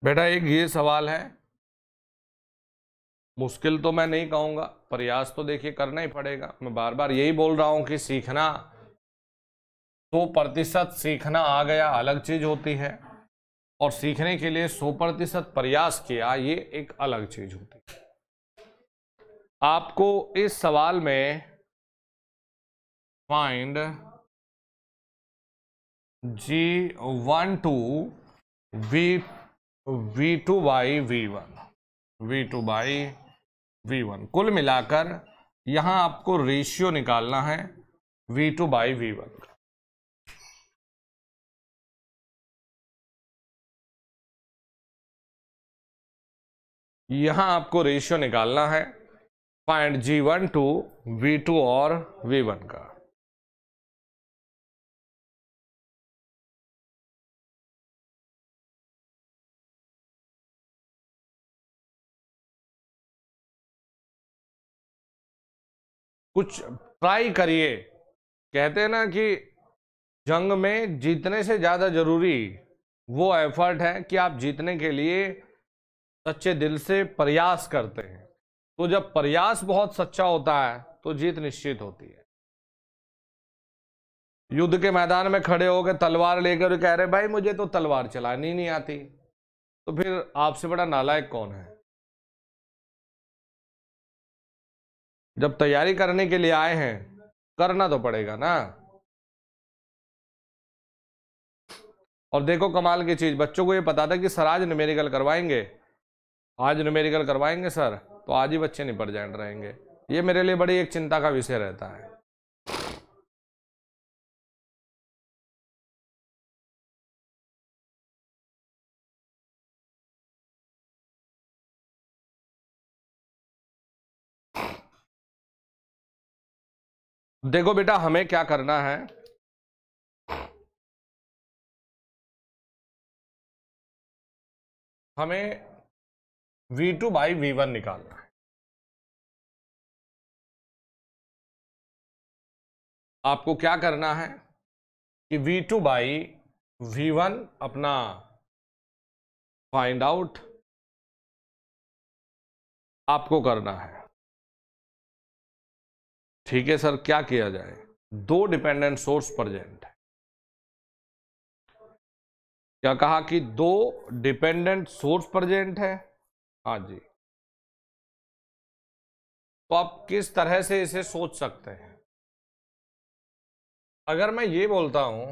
बेटा एक ये सवाल है, मुश्किल तो मैं नहीं कहूंगा, प्रयास तो देखिए करना ही पड़ेगा। मैं बार बार यही बोल रहा हूं कि सीखना 100% सीखना आ गया अलग चीज होती है, और सीखने के लिए 100% प्रयास किया ये एक अलग चीज होती है। आपको इस सवाल में find G12 V2 by V1 कुल मिलाकर यहां आपको रेशियो निकालना है V2 बाई V1 का। यहां आपको रेशियो निकालना है फाइंड G12 V2 और V1 का। कुछ ट्राई करिए। कहते हैं ना कि जंग में जीतने से ज्यादा जरूरी वो एफर्ट है कि आप जीतने के लिए सच्चे दिल से प्रयास करते हैं। तो जब प्रयास बहुत सच्चा होता है तो जीत निश्चित होती है। युद्ध के मैदान में खड़े होकर तलवार लेकर कह रहे भाई मुझे तो तलवार चलानी नहीं आती, तो फिर आपसे बड़ा नालायक कौन है? जब तैयारी करने के लिए आए हैं करना तो पड़ेगा ना। और देखो कमाल की चीज, बच्चों को ये पता था कि सर आज न्यूमेरिकल करवाएंगे, आज न्यूमेरिकल करवाएंगे सर, तो आज ही बच्चे निपट जाए रहेंगे। ये मेरे लिए बड़ी एक चिंता का विषय रहता है। देखो बेटा हमें क्या करना है, हमें V2 बाई V1 निकालना है। आपको क्या करना है कि V2 बाई V1 अपना फाइंड आउट आपको करना है। ठीक है सर, क्या किया जाए? दो डिपेंडेंट सोर्स प्रेजेंट है। क्या कहा कि दो डिपेंडेंट सोर्स प्रेजेंट है? हाँ जी। तो आप किस तरह से इसे सोच सकते हैं? अगर मैं ये बोलता हूं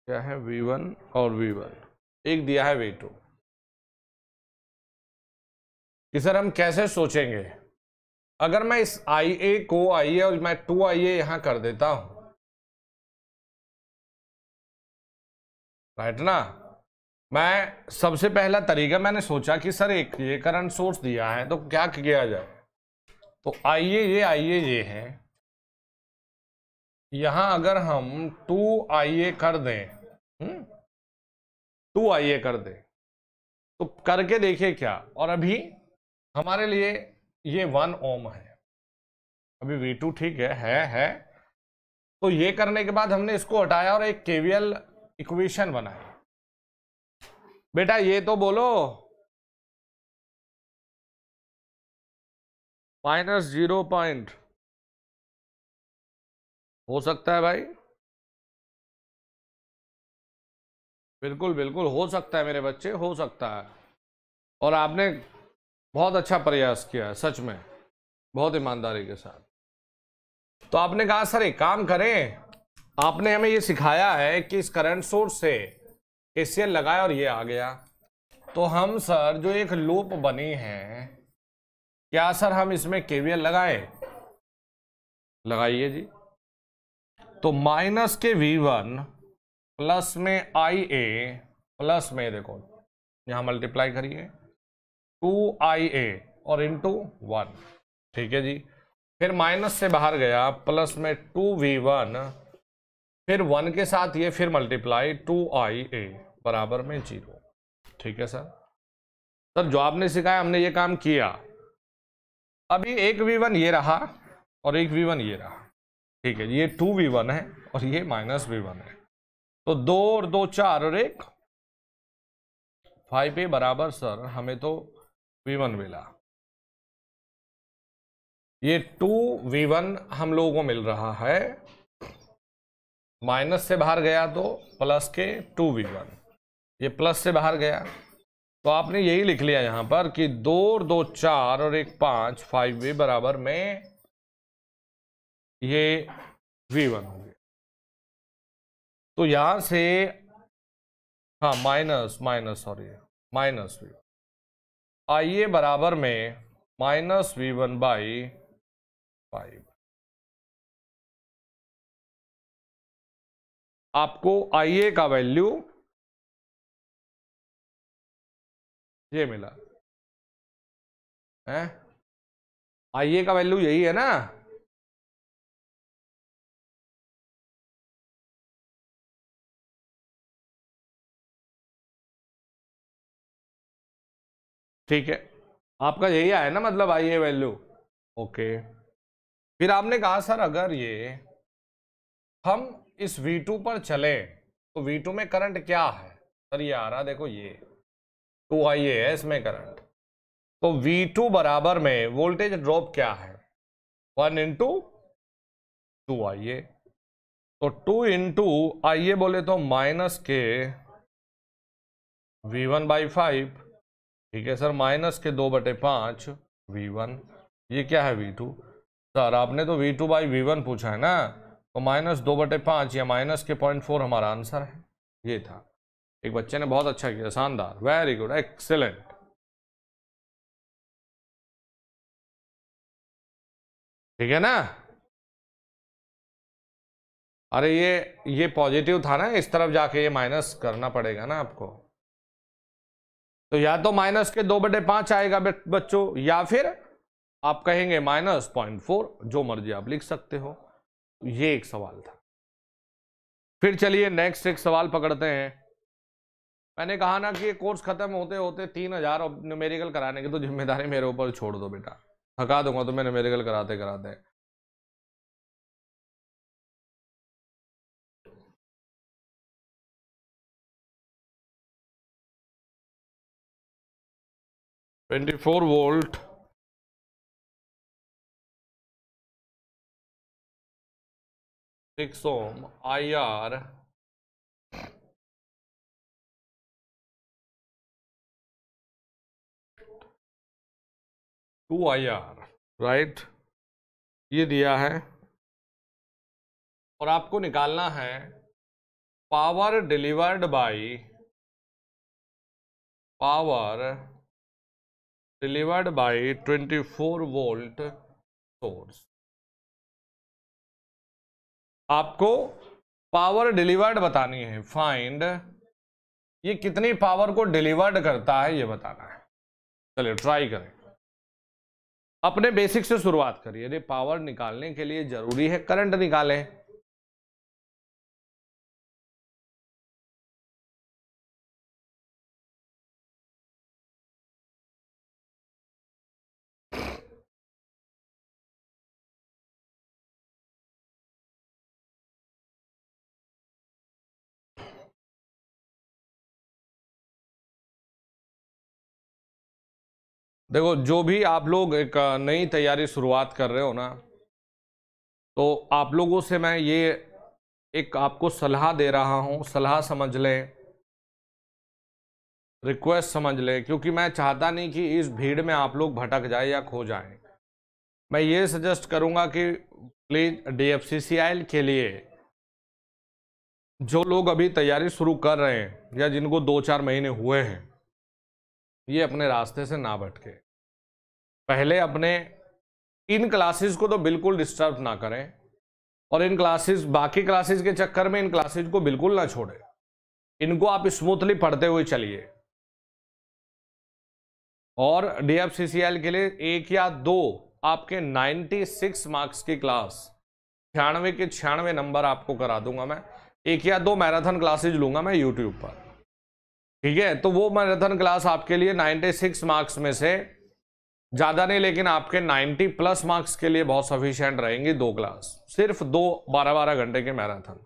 क्या है V1 और V1, एक दिया है V2, कि सर हम कैसे सोचेंगे? अगर मैं इस IA को IA और मैं 2IA यहां कर देता हूं, राइट ना। मैं सबसे पहला तरीका मैंने सोचा कि सर एक ये करंट सोर्स दिया है तो क्या किया जाए, तो IA ये है, यहां अगर हम 2IA कर दें, 2IA कर दें तो करके देखिए क्या। और अभी हमारे लिए ये 1 ओम है, अभी V2 ठीक है। तो ये करने के बाद हमने इसको हटाया और एक KVL इक्वेशन बनाई। बेटा ये तो बोलो -0 हो सकता है भाई, बिल्कुल बिल्कुल हो सकता है मेरे बच्चे, हो सकता है। और आपने बहुत अच्छा प्रयास किया है सच में, बहुत ईमानदारी के साथ। तो आपने कहा सर एक काम करें, आपने हमें ये सिखाया है कि इस करंट सोर्स से KCL लगाए और ये आ गया। तो हम सर जो एक लूप बनी है, क्या सर हम इसमें KVL लगाएं? लगाइए जी। तो माइनस के V1 प्लस में IA प्लस में देखो यहां मल्टीप्लाई करिए 2IA और इंटू 1, ठीक है जी। फिर माइनस से बाहर गया प्लस में 2V1, फिर 1 के साथ ये फिर मल्टीप्लाई 2IA बराबर में 0, ठीक है सर। सर जो आपने सिखाया हमने ये काम किया। अभी एक V1 ये रहा और एक V1 ये रहा, ठीक है। ये 2V1 है और ये -V1 है, तो 2 और 2 4 और 1 5a बराबर सर हमें तो v1 मिला, ये 2v1 हम लोगों को मिल रहा है, माइनस से बाहर गया तो प्लस के 2v1, ये प्लस से बाहर गया तो आपने यही लिख लिया यहां पर कि 2 और 2 4 और 1 5, 5a बराबर में ये v1 हो गया। तो यहां से हाँ माइनस v1 आइए बराबर में माइनस v1 बाई 5। आपको IA का वैल्यू ये मिला है, IA का वैल्यू यही है ना, ठीक है आपका यही आया ना, मतलब IA वैल्यू। ओके, फिर आपने कहा सर अगर ये हम इस V2 पर चले तो V2 में करंट क्या है सर, ये आ रहा देखो ये 2IA है इसमें करंट, तो V2 बराबर में वोल्टेज ड्रॉप क्या है 1 इंटू 2IA, तो 2 इंटू IA बोले तो माइनस के V1 बाई 5, ठीक है सर, माइनस के 2/5 V1, ये क्या है V2 सर, आपने तो V2 बाई V1 पूछा है ना, तो माइनस 2/5 या माइनस के 0.4 हमारा आंसर है, ये था। एक बच्चे ने बहुत अच्छा किया, शानदार, वेरी गुड, एक्सीलेंट। ठीक है ना, अरे ये पॉजिटिव था ना, इस तरफ जाके ये माइनस करना पड़ेगा ना आपको, तो या तो माइनस के 2/5 आएगा बच्चों, या फिर आप कहेंगे माइनस 0.4, जो मर्जी आप लिख सकते हो। ये एक सवाल था। फिर चलिए नेक्स्ट एक सवाल पकड़ते हैं। मैंने कहा ना कि ये कोर्स खत्म होते होते 3000 न्यूमेरिकल कराने की तो जिम्मेदारी मेरे ऊपर छोड़ दो बेटा, थका दूंगा तुम्हें न्यूमेरिकल कराते कराते। $24 वोल्ट 6 ओम IR 2IR, राइट, ये दिया है और आपको निकालना है power delivered by 24 volt source. आपको पावर डिलीवर्ड बतानी है, फाइंड ये कितनी पावर को डिलीवर्ड करता है ये बताना है। चलिए ट्राई करें, अपने बेसिक से शुरुआत करिए। यदि पावर निकालने के लिए जरूरी है करंट निकालें, देखो जो भी आप लोग एक नई तैयारी शुरुआत कर रहे हो ना, तो आप लोगों से मैं ये एक आपको सलाह दे रहा हूं, सलाह समझ लें, रिक्वेस्ट समझ लें, क्योंकि मैं चाहता नहीं कि इस भीड़ में आप लोग भटक जाए या खो जाएं। मैं ये सजेस्ट करूंगा कि प्लीज DFCCIL के लिए जो लोग अभी तैयारी शुरू कर रहे हैं या जिनको 2-4 महीने हुए हैं, ये अपने रास्ते से ना भटके। पहले अपने इन क्लासेस को तो बिल्कुल डिस्टर्ब ना करें, और इन क्लासेस, बाकी क्लासेस के चक्कर में इन क्लासेस को बिल्कुल ना छोड़ें। इनको आप स्मूथली पढ़ते हुए चलिए, और DFCCIL के लिए 1 या 2 आपके 96 मार्क्स की क्लास, 96 के 96 नंबर आपको करा दूंगा मैं। 1 या 2 मैराथन क्लासेज लूंगा मैं यूट्यूब पर, ठीक है, तो वो मैराथन क्लास आपके लिए 96 मार्क्स में से ज्यादा नहीं, लेकिन आपके 90+ मार्क्स के लिए बहुत सफिशिएंट रहेंगी 2 क्लास, सिर्फ 2 12-12 घंटे के मैराथन।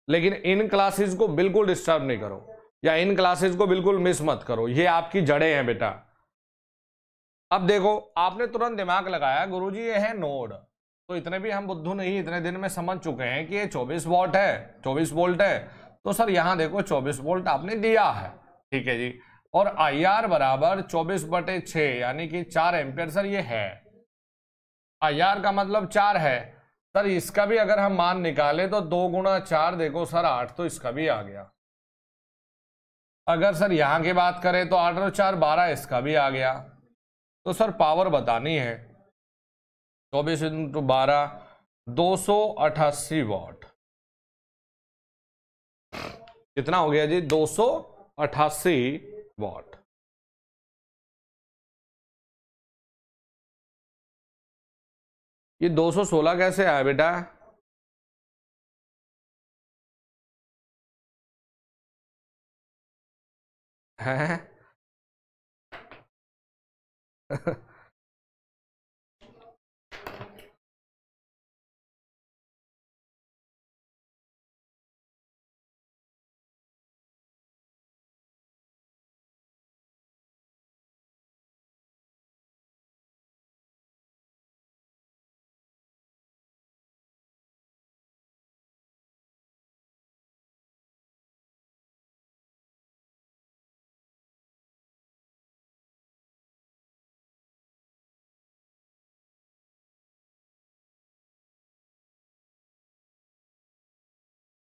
लेकिन इन क्लासेस को बिल्कुल डिस्टर्ब नहीं करो, या इन क्लासेस को बिल्कुल मिस मत करो, ये आपकी जड़ें हैं बेटा। अब देखो आपने तुरंत दिमाग लगाया गुरुजी ये है नोड, तो इतने भी हम बुद्धू नहीं, इतने दिन में समझ चुके हैं कि ये 24 वॉट है, 24 वोल्ट है। तो सर यहाँ देखो 24 वोल्ट आपने दिया है, ठीक है जी, और IR बराबर 24/6 यानी कि 4 एम्पियर सर ये है। IR का मतलब 4 है सर, इसका भी अगर हम मान निकाले तो 2 गुणा 4 देखो सर 8, तो इसका भी आ गया। अगर सर यहाँ की बात करें तो 8 और 4 12, इसका भी आ गया। तो सर पावर बतानी है, 24 × 12 288 वॉट। कितना हो गया जी? 288 वॉट। ये 216 कैसे आया बेटा? है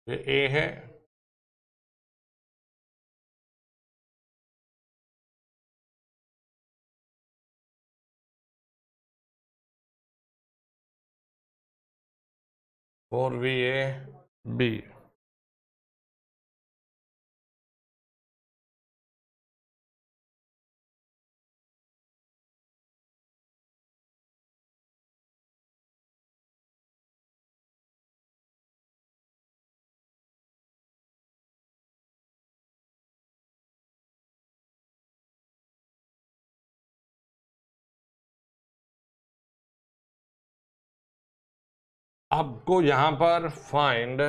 ये ए है, और VAB। आपको यहां पर फाइंड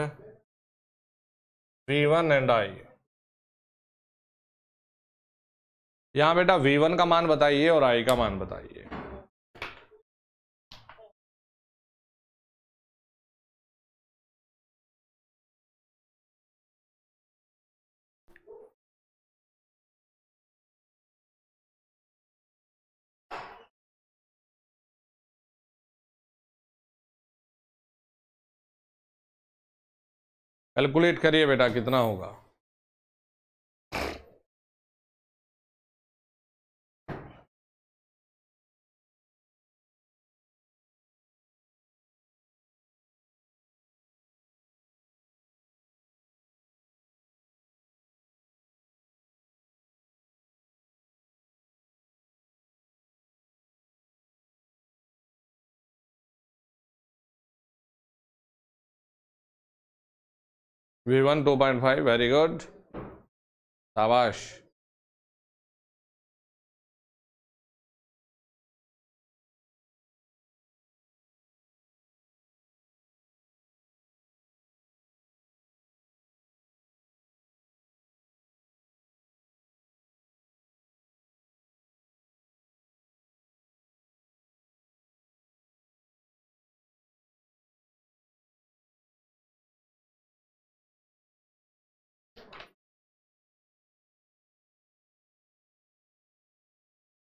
V1 एंड I। यहां बेटा V1 का मान बताइए और I का मान बताइए। कैलकुलेट करिए बेटा कितना होगा। V1 2.5, वेरी गुड, शाबाश।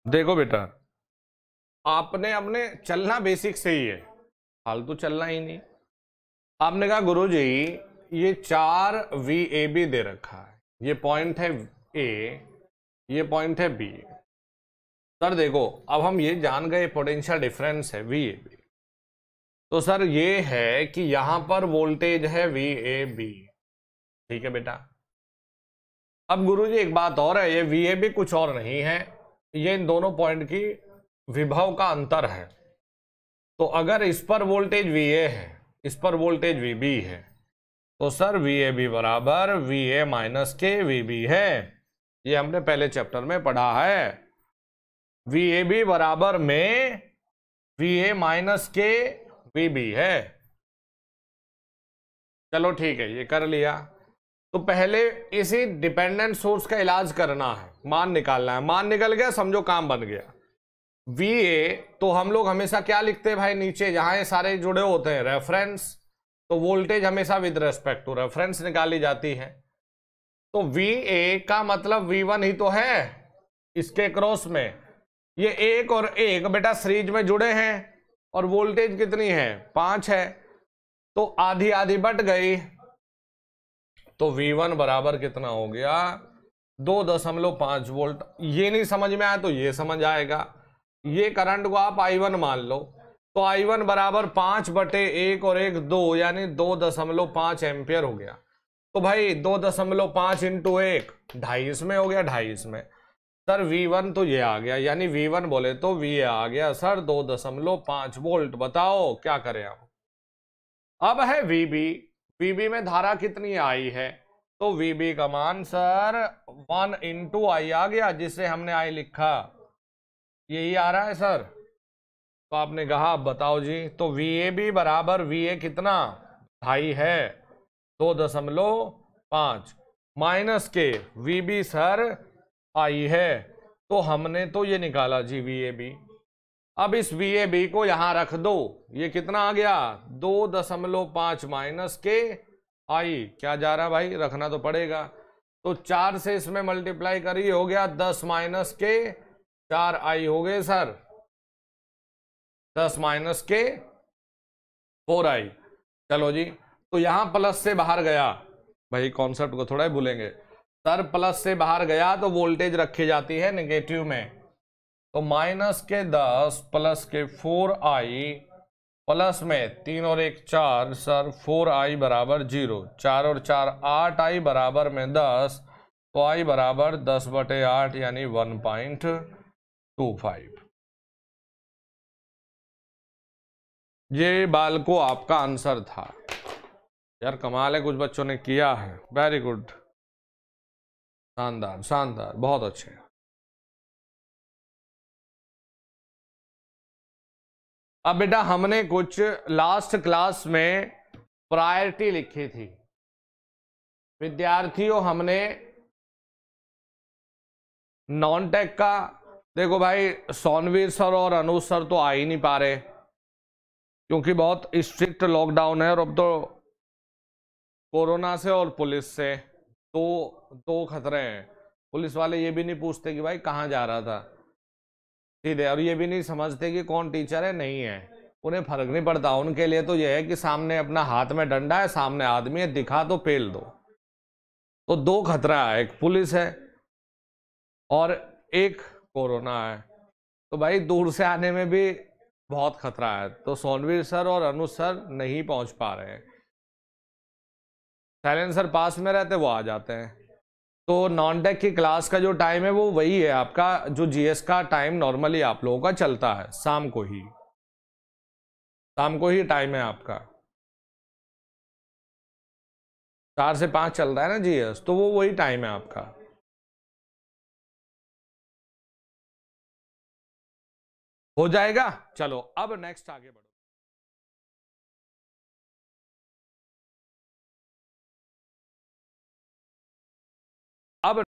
देखो बेटा आपने अपने चलना बेसिक से ही है, फालतू चलना ही नहीं। आपने कहा गुरुजी ये 4 VAB दे रखा है, ये पॉइंट है A, ये पॉइंट है B। सर देखो अब हम ये जान गए पोटेंशियल डिफरेंस है VAB, तो सर ये है कि यहां पर वोल्टेज है VAB, ठीक है बेटा। अब गुरुजी एक बात और है, ये VAB कुछ और नहीं है, ये इन दोनों पॉइंट की विभव का अंतर है। तो अगर इस पर वोल्टेज VA है, इस पर वोल्टेज VB है, तो सर VAB बराबर VA माइनस के VB है। ये हमने पहले चैप्टर में पढ़ा है। VAB बराबर में VA माइनस के VB है। चलो ठीक है, ये कर लिया। तो पहले इसी डिपेंडेंट सोर्स का इलाज करना है, मान निकालना है। मान निकल गया, समझो काम बन गया। VA तो हम लोग हमेशा क्या लिखते हैं भाई, नीचे जहां ये सारे जुड़े होते हैं रेफरेंस, तो वोल्टेज हमेशा विद रेस्पेक्ट टू रेफरेंस निकाली जाती है। तो VA का मतलब V1 ही तो है इसके क्रॉस में। ये एक और एक बेटा सीरीज में जुड़े हैं और वोल्टेज कितनी है, 5 है, तो आधी आधी बट गई। तो V1 बराबर कितना हो गया, 2.5 वोल्ट। ये नहीं समझ में आया तो ये समझ आएगा। ये करंट को आप I1 मान लो, तो I1 बराबर 5/1 और 1 2 यानी 2.5 एम्पियर हो गया। तो भाई 2.5 इंटू 1 2.5 इसमें हो गया, 2.5 इसमें। सर V1 तो ये आ गया, यानी V1 बोले तो VA आ गया सर 2.5 वोल्ट। बताओ क्या करें आप। अब है VB में धारा कितनी आई है, तो VB का मान सर 1 इंटू आई आ गया, जिसे हमने आई लिखा, यही आ रहा है सर। तो आपने कहा अब बताओ जी, तो VAB बराबर VA कितना 2.5 है, 2.5 माइनस के VB सर आई है, तो हमने तो ये निकाला जी VAB। अब इस VAB को यहां रख दो, ये कितना आ गया 2.5 माइनस के आई, क्या जा रहा भाई, रखना तो पड़ेगा। तो 4 से इसमें मल्टीप्लाई करिए, हो गया 10 माइनस के 4 आई हो गए सर, 10 माइनस के 4 आई। चलो जी, तो यहां प्लस से बाहर गया, भाई कॉन्सेप्ट को थोड़ा ही भूलेंगे सर, प्लस से बाहर गया तो वोल्टेज रखी जाती है नेगेटिव में। तो माइनस के 10 प्लस के 4i प्लस में 3 और 1 4 सर 4i बराबर 0, 4 और 4 8i बराबर में 10, तो i बराबर 10/8 यानी 1.25। ये बाल को आपका आंसर था यार, कमाल है, कुछ बच्चों ने किया है, वेरी गुड, शानदार शानदार, बहुत अच्छे। अब बेटा हमने कुछ लास्ट क्लास में प्रायोरिटी लिखी थी विद्यार्थियों, हमने नॉन टेक का, देखो भाई सोनवीर सर और अनुज सर तो आ ही नहीं पा रहे क्योंकि बहुत स्ट्रिक्ट लॉकडाउन है, और अब तो कोरोना से और पुलिस से दो खतरे हैं। पुलिस वाले ये भी नहीं पूछते कि भाई कहाँ जा रहा था सीधे, और ये भी नहीं समझते कि कौन टीचर है नहीं है, उन्हें फर्क नहीं पड़ता। उनके लिए तो यह है कि सामने अपना हाथ में डंडा है, सामने आदमी है, दिखा तो पेल दो। तो 2 खतरा है, एक पुलिस है और एक कोरोना है। तो भाई दूर से आने में भी बहुत खतरा है, तो सोनवीर सर और अनुज सर नहीं पहुंच पा रहे हैं। साइलेंसर पास में रहते वो आ जाते हैं। तो नॉन टेक की क्लास का जो टाइम है वो वही है आपका, जो जीएस का टाइम नॉर्मली आप लोगों का चलता है, शाम को ही टाइम है आपका, 4 से 5 चल रहा है ना जीएस, तो वो वही टाइम है आपका। हो जाएगा। चलो अब नेक्स्ट आगे बढ़ो। अब